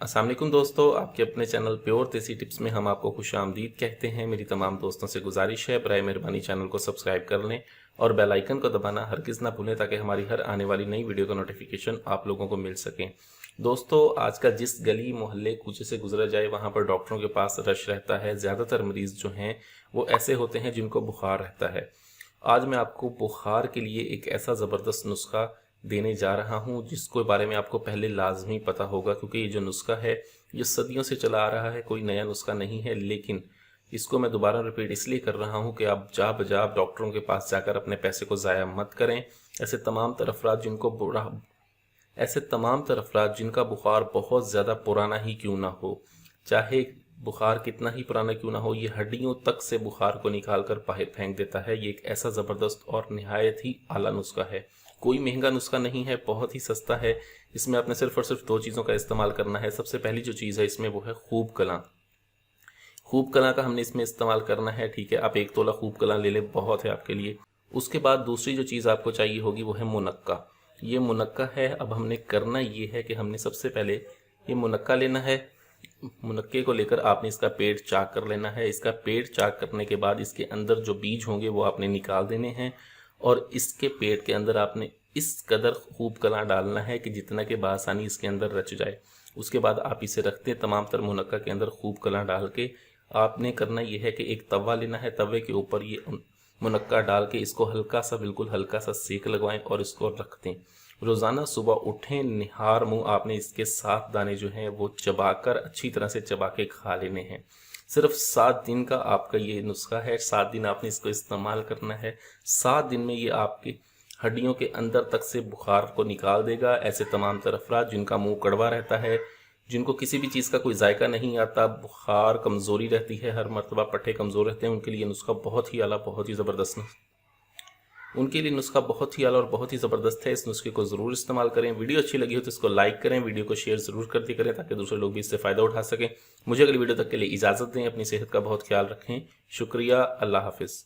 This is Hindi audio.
अस्सलाम वालेकुम दोस्तों, आपके अपने चैनल प्योर देसी टिप्स में हम आपको खुशामदीद कहते हैं। मेरी तमाम दोस्तों से गुजारिश है, बराए मेहरबानी चैनल को सब्सक्राइब कर लें और बेल आइकन को दबाना हरगिज़ ना भूलें ताकि हमारी हर आने वाली नई वीडियो का नोटिफिकेशन आप लोगों को मिल सके। दोस्तों, आज का जिस गली मोहल्ले कूचे से गुजरा जाए वहाँ पर डॉक्टरों के पास रश रहता है। ज़्यादातर मरीज़ जो हैं वो ऐसे होते हैं जिनको बुखार रहता है। आज मैं आपको बुखार के लिए एक ऐसा ज़बरदस्त नुस्खा देने जा रहा हूं जिसके बारे में आपको पहले लाजमी पता होगा, क्योंकि ये जो नुस्खा है ये सदियों से चला आ रहा है, कोई नया नुस्खा नहीं है। लेकिन इसको मैं दोबारा रिपीट इसलिए कर रहा हूं कि आप जा बजा डॉक्टरों के पास जाकर अपने पैसे को ज़ाया मत करें। ऐसे तमाम तरफरात जिनको बुरा ऐसे तमाम तरफरात जिनका बुखार बहुत ज़्यादा पुराना ही क्यों ना हो, चाहे बुखार कितना ही पुराना क्यों ना हो, ये हड्डियों तक से बुखार को निकाल कर बाहर फेंक देता है। ये एक ऐसा ज़बरदस्त और निहायत ही आला नुस्खा है। कोई महंगा नुस्खा नहीं है, बहुत ही सस्ता है। इसमें आपने सिर्फ और सिर्फ दो चीज़ों का इस्तेमाल करना है। सबसे पहली जो चीज़ है इसमें वो है खूब कलां। खूब कलां का हमने इसमें इस्तेमाल करना है, ठीक है। आप 1 तोला खूब कलां ले लें, बहुत है आपके लिए। उसके बाद दूसरी जो चीज़ आपको चाहिए होगी वो है मुनक्का। ये मुनक्का है। अब हमने करना ये है कि हमने सबसे पहले ये मुनक्का लेना है। मुनक्के को लेकर आपने इसका पेट चाक कर लेना है। इसका पेट चाक करने के बाद इसके अंदर जो बीज होंगे वो आपने निकाल देने हैं और इसके पेट के अंदर आपने इस कदर खूब कलां डालना है कि जितना के बासानी इसके अंदर रच जाए। उसके बाद आप इसे रखते हैं तमाम तर मुनक्का के अंदर खूब कलां डाल के। आपने करना यह है कि एक तवा लेना है, तवे के ऊपर ये मुनक्का डाल के इसको हल्का सा, बिल्कुल हल्का सा सेक लगवाएं और इसको रख दें। रोज़ाना सुबह उठें, निहार मुंह आपने इसके 7 दाने जो हैं वो चबाकर, अच्छी तरह से चबा के खा लेने हैं। सिर्फ 7 दिन का आपका ये नुस्खा है। 7 दिन आपने इसको इस्तेमाल करना है। 7 दिन में ये आपकी हड्डियों के अंदर तक से बुखार को निकाल देगा। ऐसे तमाम तर अफराद जिनका मुंह कड़वा रहता है, जिनको किसी भी चीज़ का कोई जायका नहीं आता, बुखार, कमज़ोरी रहती है, हर मरतबा पट्टे कमज़ोर रहते हैं, उनके लिए नुस्खा बहुत ही आला, बहुत ही ज़बरदस्त उनके लिए नुस्खा बहुत ही आला और बहुत ही ज़बरदस्त है। इस नुस्खे को ज़रूर इस्तेमाल करें। वीडियो अच्छी लगी हो तो इसको लाइक करें, वीडियो को शेयर ज़रूर कर दिया करें ताकि दूसरे लोग भी इससे फ़ायदा उठा सकें। मुझे अगली वीडियो तक के लिए इजाज़त दें। अपनी सेहत का बहुत ख्याल रखें। शुक्रिया। अल्लाह हाफिज़।